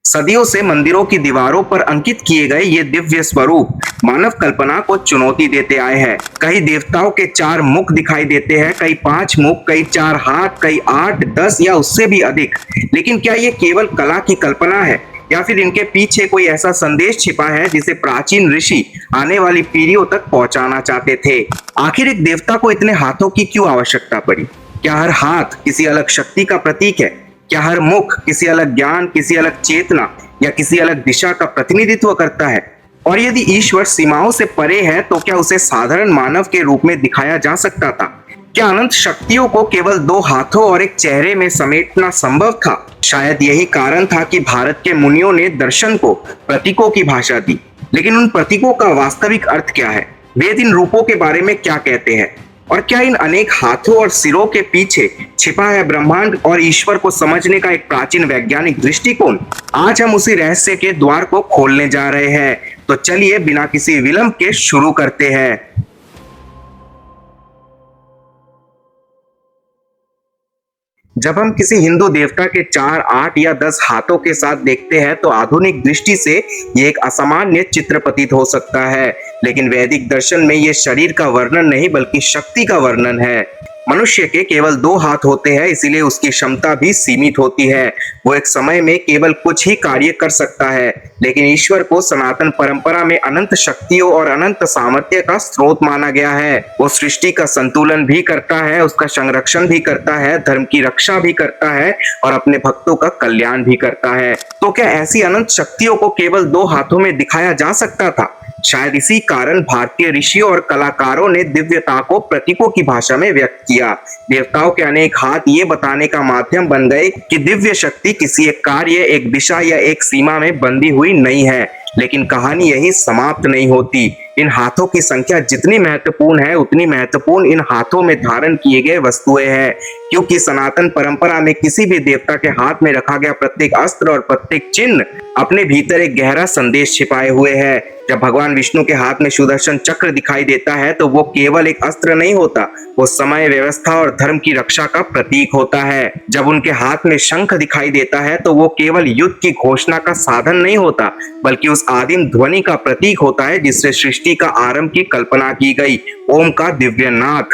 सदियों से मंदिरों की दीवारों पर अंकित किए गए ये दिव्य स्वरूप मानव कल्पना को चुनौती देते आए हैं। कई देवताओं के 4 मुख दिखाई देते हैं, कई 5 मुख, कई 4 हाथ, कई 8, 10 या उससे भी अधिक। लेकिन क्या ये केवल कला की कल्पना है या फिर इनके पीछे कोई ऐसा संदेश छिपा है जिसे प्राचीन ऋषि आने वाली पीढ़ियों तक पहुंचाना चाहते थे? आखिर एक देवता को इतने हाथों की क्यों आवश्यकता पड़ी? क्या हर हाथ किसी अलग शक्ति का प्रतीक है? क्या हर मुख किसी अलग ज्ञान, किसी अलग चेतना या किसी अलग दिशा का प्रतिनिधित्व करता है? और यदि ईश्वर सीमाओं से परे है तो क्या उसे साधारण मानव के रूप में दिखाया जा सकता था? क्या अनंत शक्तियों को केवल 2 हाथों और एक चेहरे में समेटना संभव था? शायद यही कारण था कि भारत के मुनियों ने दर्शन को प्रतीकों की भाषा दी। लेकिन उन प्रतीकों का वास्तविक अर्थ क्या है? वेद इन रूपों के बारे में क्या कहते हैं? और क्या इन अनेक हाथों और सिरों के पीछे छिपा है ब्रह्मांड और ईश्वर को समझने का एक प्राचीन वैज्ञानिक दृष्टिकोण? आज हम उसी रहस्य के द्वार को खोलने जा रहे हैं। तो चलिए बिना किसी विलंब के शुरू करते हैं। जब हम किसी हिंदू देवता के 4, 8 या 10 हाथों के साथ देखते हैं तो आधुनिक दृष्टि से ये एक असामान्य चित्र प्रतीत हो सकता है। लेकिन वैदिक दर्शन में ये शरीर का वर्णन नहीं बल्कि शक्ति का वर्णन है। मनुष्य के केवल 2 हाथ होते हैं, इसीलिए उसकी क्षमता भी सीमित होती है। वो एक समय में केवल कुछ ही कार्य कर सकता है। लेकिन ईश्वर को सनातन परंपरा में अनंत शक्तियों और अनंत सामर्थ्य का स्रोत माना गया है। वो सृष्टि का संतुलन भी करता है, उसका संरक्षण भी करता है, धर्म की रक्षा भी करता है और अपने भक्तों का कल्याण भी करता है। तो क्या ऐसी अनंत शक्तियों को केवल 2 हाथों में दिखाया जा सकता था? शायद इसी कारण भारतीय ऋषियों और कलाकारों ने दिव्यता को प्रतीकों की भाषा में व्यक्त किया। देवताओं के अनेक हाथ ये बताने का माध्यम बन गए कि दिव्य शक्ति किसी एक कार्य, एक दिशा या एक सीमा में बंधी हुई नहीं है। लेकिन कहानी यही समाप्त नहीं होती। इन हाथों की संख्या जितनी महत्वपूर्ण है उतनी महत्वपूर्ण इन हाथों में धारण किए गए वस्तुएं हैं। क्योंकि सनातन परंपरा में किसी भी देवता के हाथ में रखा गया प्रत्येक अस्त्र और प्रत्येक चिन्ह अपने भीतर एक गहरा संदेश छिपाए हुए है। जब भगवान विष्णु के हाथ में सुदर्शन चक्र दिखाई देता है तो वो केवल एक अस्त्र नहीं होता, वो समय, व्यवस्था और धर्म की रक्षा का प्रतीक होता है। जब उनके हाथ में शंख दिखाई देता है तो वो केवल युद्ध की घोषणा का साधन नहीं होता बल्कि उस आदिम ध्वनि का प्रतीक होता है जिससे सृष्टि का आरंभ की कल्पना की गई। ओम का दिव्य नाद।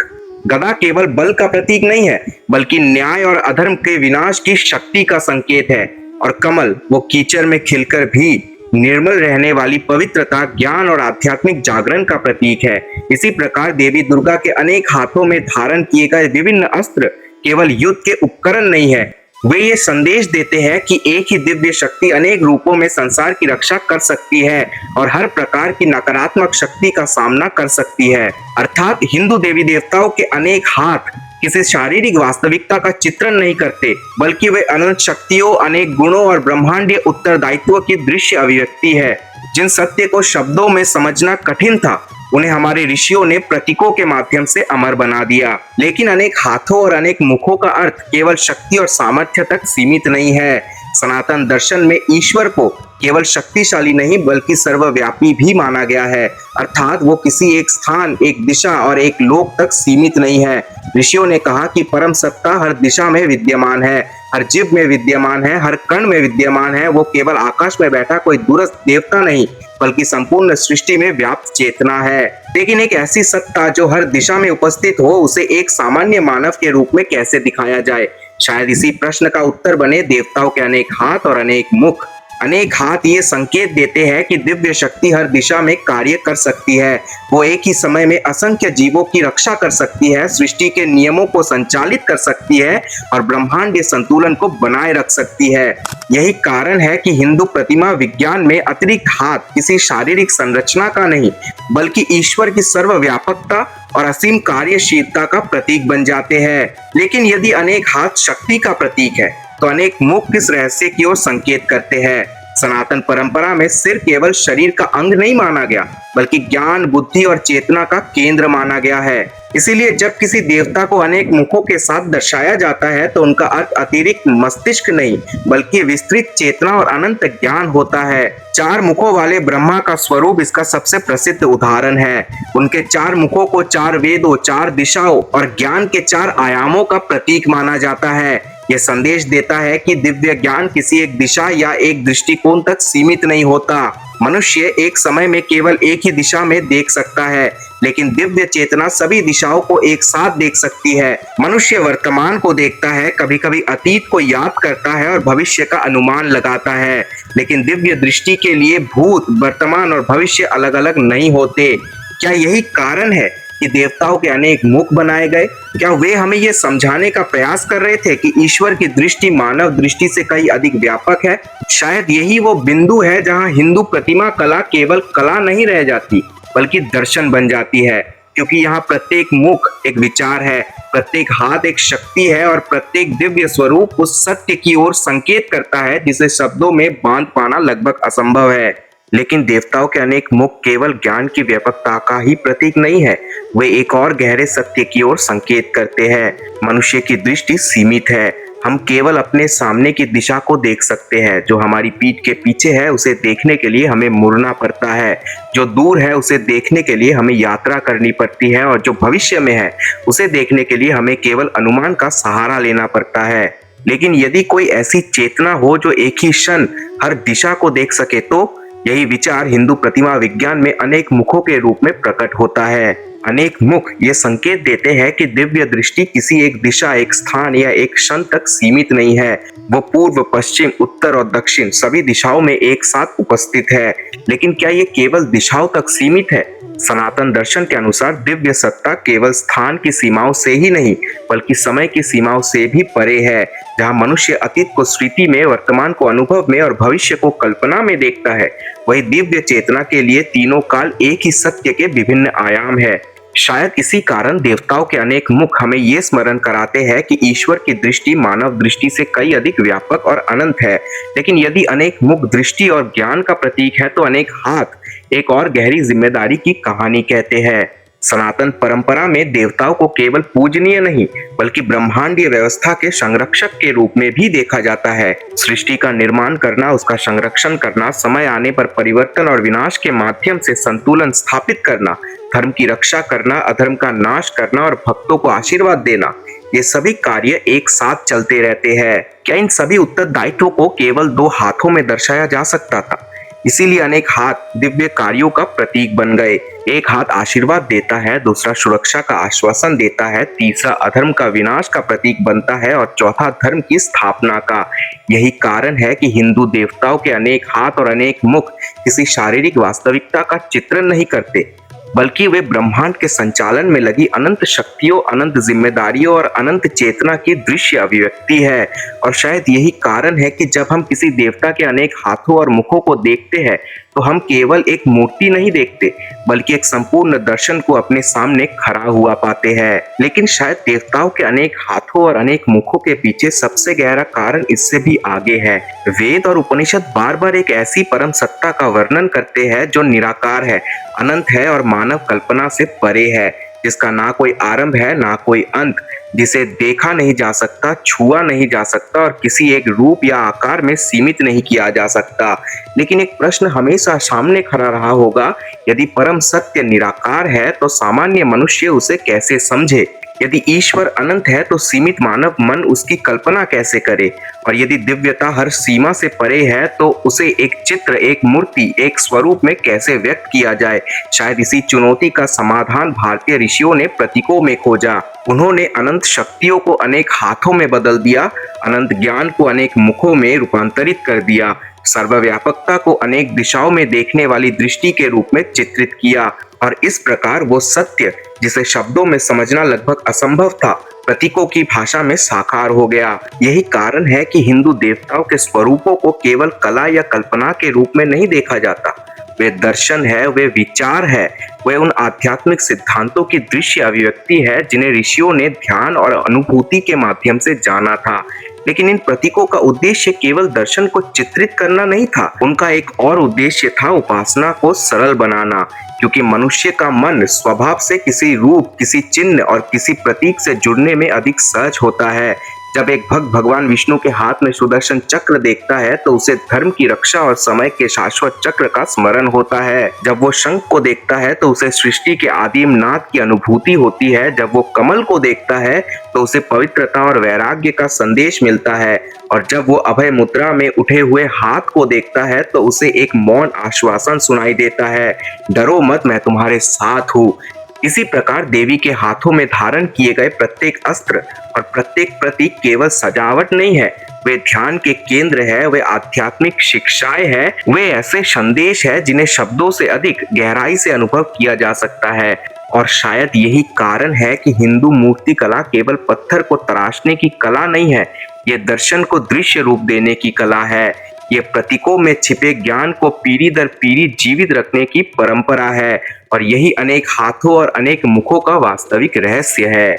गदा केवल बल का प्रतीक नहीं है बल्कि न्याय और अधर्म के विनाश की शक्ति का संकेत है। और कमल, वो कीचड़ में खिलकर भी निर्मल रहने वाली पवित्रता, ज्ञान और आध्यात्मिक जागरण का प्रतीक है। इसी प्रकार देवी दुर्गा के अनेक हाथों में धारण किए गए विभिन्न अस्त्र केवल युद्ध के उपकरण नहीं है, वे ये संदेश देते हैं कि एक ही दिव्य शक्ति अनेक रूपों में संसार की रक्षा कर सकती है और हर प्रकार की नकारात्मक शक्ति का सामना कर सकती है। अर्थात हिंदू देवी देवताओं के अनेक हाथ किसी शारीरिक वास्तविकता का चित्रण नहीं करते बल्कि वे अनंत शक्तियों, अनेक गुणों और ब्रह्मांडीय उत्तरदायित्व की दृश्य अभिव्यक्ति है। जिन सत्य को शब्दों में समझना कठिन था उन्हें हमारे ऋषियों ने प्रतीकों के माध्यम से अमर बना दिया। लेकिन अनेक हाथों और अनेक मुखों का अर्थ केवल शक्ति और सामर्थ्य तक सीमित नहीं है। सनातन दर्शन में ईश्वर को केवल शक्तिशाली नहीं बल्कि सर्वव्यापी भी माना गया है। अर्थात वो किसी एक स्थान, एक दिशा और एक लोक तक सीमित नहीं है। ऋषियों ने कहा कि परम सत्ता हर दिशा में विद्यमान है, हर जीव में विद्यमान है, हर कण में विद्यमान है। वो केवल आकाश में बैठा कोई दूरस्थ देवता नहीं बल्कि संपूर्ण सृष्टि में व्याप्त चेतना है। लेकिन एक ऐसी सत्ता जो हर दिशा में उपस्थित हो, उसे एक सामान्य मानव के रूप में कैसे दिखाया जाए? शायद इसी प्रश्न का उत्तर बने देवताओं के अनेक हाथ और अनेक मुख। अनेक हाथ ये संकेत देते हैं कि दिव्य शक्ति हर दिशा में कार्य कर सकती है। वो एक ही समय में असंख्य जीवों की रक्षा कर सकती है, सृष्टि के नियमों को संचालित कर सकती है और ब्रह्मांडीय संतुलन को बनाए रख सकती है। यही कारण है कि हिंदू प्रतिमा विज्ञान में अतिरिक्त हाथ किसी शारीरिक संरचना का नहीं बल्कि ईश्वर की सर्वव्यापकता और असीम कार्यशीलता का प्रतीक बन जाते हैं। लेकिन यदि अनेक हाथ शक्ति का प्रतीक है तो अनेक मुख किस रहस्य की ओर संकेत करते हैं? सनातन परंपरा में सिर केवल शरीर का अंग नहीं माना गया बल्कि ज्ञान, बुद्धि और चेतना का केंद्र माना गया है। इसीलिए जब किसी देवता को अनेक मुखों के साथ दर्शाया जाता है तो उनका अर्थ अतिरिक्त मस्तिष्क नहीं बल्कि विस्तृत चेतना और अनंत ज्ञान होता है। 4 मुखों वाले ब्रह्मा का स्वरूप इसका सबसे प्रसिद्ध उदाहरण है। उनके 4 मुखों को 4 वेदों, 4 दिशाओं और ज्ञान के 4 आयामों का प्रतीक माना जाता है। यह संदेश देता है कि दिव्य ज्ञान किसी एक दिशा या एक दृष्टिकोण तक सीमित नहीं होता। मनुष्य एक समय में केवल एक ही दिशा में देख सकता है, लेकिन दिव्य चेतना सभी दिशाओं को एक साथ देख सकती है। मनुष्य वर्तमान को देखता है, कभी कभी अतीत को याद करता है और भविष्य का अनुमान लगाता है, लेकिन दिव्य दृष्टि के लिए भूत, वर्तमान और भविष्य अलग अलग नहीं होते। क्या यही कारण है कि देवताओं के अनेक मुख बनाए गए? क्या वे हमें यह समझाने का प्रयास कर रहे थे कि ईश्वर की दृष्टि मानव दृष्टि से कहीं अधिक व्यापक है? शायद यही वो बिंदु है जहां हिंदू प्रतिमा कला केवल कला नहीं रह जाती, बल्कि दर्शन बन जाती है, क्योंकि यहाँ प्रत्येक मुख एक विचार है, प्रत्येक हाथ एक शक्ति है और प्रत्येक दिव्य स्वरूप उस सत्य की ओर संकेत करता है जिसे शब्दों में बांध पाना लगभग असंभव है। लेकिन देवताओं के अनेक मुख केवल ज्ञान की व्यापकता का ही प्रतीक नहीं है, वे एक और गहरे सत्य की ओर संकेत करते हैं। मनुष्य की दृष्टि सीमित है, हम केवल अपने सामने की दिशा को देख सकते हैं। जो हमारी पीठ के पीछे है उसे देखने के लिए हमें मुड़ना पड़ता है, जो दूर है उसे देखने के लिए हमें यात्रा करनी पड़ती है, और जो भविष्य में है उसे देखने के लिए हमें केवल अनुमान का सहारा लेना पड़ता है। लेकिन यदि कोई ऐसी चेतना हो जो एक ही क्षण हर दिशा को देख सके, तो यही विचार हिंदू प्रतिमा विज्ञान में अनेक मुखों के रूप में प्रकट होता है। अनेक मुख ये संकेत देते हैं कि दिव्य दृष्टि किसी एक दिशा, एक स्थान या एक क्षण तक सीमित नहीं है। वो पूर्व, पश्चिम, उत्तर और दक्षिण सभी दिशाओं में एक साथ उपस्थित है। लेकिन क्या ये केवल दिशाओं तक सीमित है? सनातन दर्शन के अनुसार दिव्य सत्ता केवल स्थान की सीमाओं से ही नहीं, बल्कि समय की सीमाओं से भी परे है। जहाँ मनुष्य अतीत को स्मृति में, वर्तमान को अनुभव में और भविष्य को कल्पना में देखता है, वही दिव्य चेतना के लिए तीनों काल एक ही सत्य के विभिन्न आयाम है। शायद इसी कारण देवताओं के अनेक मुख हमें ये स्मरण कराते हैं कि ईश्वर की दृष्टि मानव दृष्टि से कई अधिक व्यापक और अनंत है। लेकिन यदि अनेक मुख दृष्टि और ज्ञान का प्रतीक है, तो अनेक हाथ एक और गहरी जिम्मेदारी की कहानी कहते हैं। सनातन परंपरा में देवताओं को केवल पूजनीय नहीं, बल्कि ब्रह्मांडीय व्यवस्था के संरक्षक के रूप में भी देखा जाता है। सृष्टि का निर्माण करना, उसका संरक्षण करना, समय आने पर परिवर्तन और विनाश के माध्यम से संतुलन स्थापित करना, धर्म की रक्षा करना, अधर्म का नाश करना और भक्तों को आशीर्वाद देना, ये सभी कार्य एक साथ चलते रहते हैं। क्या इन सभी उत्तरदायित्वों को केवल दो हाथों में दर्शाया जा सकता था? इसीलिए अनेक हाथ दिव्य कार्यों का प्रतीक बन गए। एक हाथ आशीर्वाद देता है, दूसरा सुरक्षा का आश्वासन देता है, तीसरा अधर्म का विनाश का प्रतीक बनता है और चौथा धर्म की स्थापना का। यही कारण है कि हिंदू देवताओं के अनेक हाथ और अनेक मुख किसी शारीरिक वास्तविकता का चित्रण नहीं करते, बल्कि वे ब्रह्मांड के संचालन में लगी अनंत शक्तियों, अनंत जिम्मेदारियों और अनंत चेतना की दृश्य अभिव्यक्ति है। और शायद यही कारण है कि जब हम किसी देवता के अनेक हाथों और मुखों को देखते हैं, तो हम केवल एक मूर्ति नहीं देखते, बल्कि एक संपूर्ण दर्शन को अपने सामने खड़ा हुआ पाते हैं। लेकिन शायद देवताओं के अनेक हाथों और अनेक मुखों के पीछे सबसे गहरा कारण इससे भी आगे है। वेद और उपनिषद बार बार एक ऐसी परम सत्ता का वर्णन करते हैं जो निराकार है, अनंत है और मानव कल्पना से परे है, जिसका ना कोई आरंभ है ना कोई अंत, जिसे देखा नहीं जा सकता, छुआ नहीं जा सकता और किसी एक रूप या आकार में सीमित नहीं किया जा सकता। लेकिन एक प्रश्न हमेशा सामने खड़ा रहा होगा, यदि परम सत्य निराकार है तो सामान्य मनुष्य उसे कैसे समझे? यदि ईश्वर अनंत है तो सीमित मानव मन उसकी कल्पना कैसे करे? और यदि दिव्यता हर सीमा से परे है तो उसे एक चित्र, एक मूर्ति, एक स्वरूप में कैसे व्यक्त किया जाए? शायद इसी चुनौती का समाधान भारतीय ऋषियों ने प्रतीकों में खोजा। उन्होंने अनंत शक्तियों को अनेक हाथों में बदल दिया, अनंत ज्ञान को अनेक मुखों में रूपांतरित कर दिया, सर्वव्यापकता को अनेक दिशाओं में देखने वाली दृष्टि के रूप में चित्रित किया, और इस प्रकार वो सत्य जिसे शब्दों में समझना लगभग असंभव था, प्रतीकों की भाषा में साकार हो गया। यही कारण है कि हिंदू देवताओं के स्वरूपों को केवल कला या कल्पना के रूप में नहीं देखा जाता। वे दर्शन है, वे विचार है, वे उन आध्यात्मिक सिद्धांतों की दृश्य अभिव्यक्ति है जिन्हें ऋषियों ने ध्यान और अनुभूति के माध्यम से जाना था। लेकिन इन प्रतीकों का उद्देश्य केवल दर्शन को चित्रित करना नहीं था, उनका एक और उद्देश्य था उपासना को सरल बनाना, क्योंकि मनुष्य का मन स्वभाव से किसी रूप, किसी चिन्ह और किसी प्रतीक से जुड़ने में अधिक सहज होता है। जब एक भक्त भगवान विष्णु के हाथ में सुदर्शन चक्र देखता है तो उसे धर्म की रक्षा और समय के शाश्वत चक्र का स्मरण होता है। जब वो शंख को देखता है तो उसे सृष्टि के आदिम नाद की अनुभूति होती है। जब वो कमल को देखता है तो उसे पवित्रता और वैराग्य का संदेश मिलता है, और जब वो अभय मुद्रा में उठे हुए हाथ को देखता है तो उसे एक मौन आश्वासन सुनाई देता है, डरो मत, मैं तुम्हारे साथ हूँ। इसी प्रकार देवी के हाथों में धारण किए गए प्रत्येक अस्त्र और प्रत्येक प्रतीक केवल सजावट नहीं है, वे ध्यान के केंद्र है, वे आध्यात्मिक शिक्षाएं हैं, वे ऐसे संदेश है जिन्हें शब्दों से अधिक गहराई से अनुभव किया जा सकता है। और शायद यही कारण है कि हिंदू मूर्ति कला केवल पत्थर को तराशने की कला नहीं है, ये दर्शन को दृश्य रूप देने की कला है। ये प्रतीकों में छिपे ज्ञान को पीढ़ी दर पीढ़ी जीवित रखने की परंपरा है, और यही अनेक हाथों और अनेक मुखों का वास्तविक रहस्य है।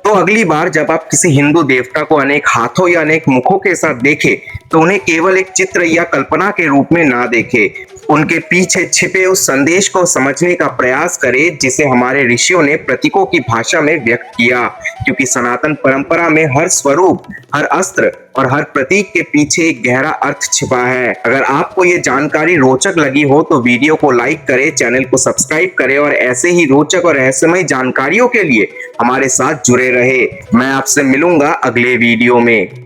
तो अगली बार जब आप किसी हिंदू देवता को अनेक हाथों या अनेक मुखों के साथ देखें तो उन्हें केवल एक चित्र या कल्पना के रूप में ना देखें, उनके पीछे छिपे उस संदेश को समझने का प्रयास करें जिसे हमारे ऋषियों ने प्रतीकों की भाषा में व्यक्त किया, क्योंकि सनातन परंपरा में हर स्वरूप, हर अस्त्र और हर प्रतीक के पीछे एक गहरा अर्थ छिपा है। अगर आपको ये जानकारी रोचक लगी हो तो वीडियो को लाइक करें, चैनल को सब्सक्राइब करें और ऐसे ही रोचक और रहस्यमय जानकारियों के लिए हमारे साथ जुड़े रहे। मैं आपसे मिलूंगा अगले वीडियो में।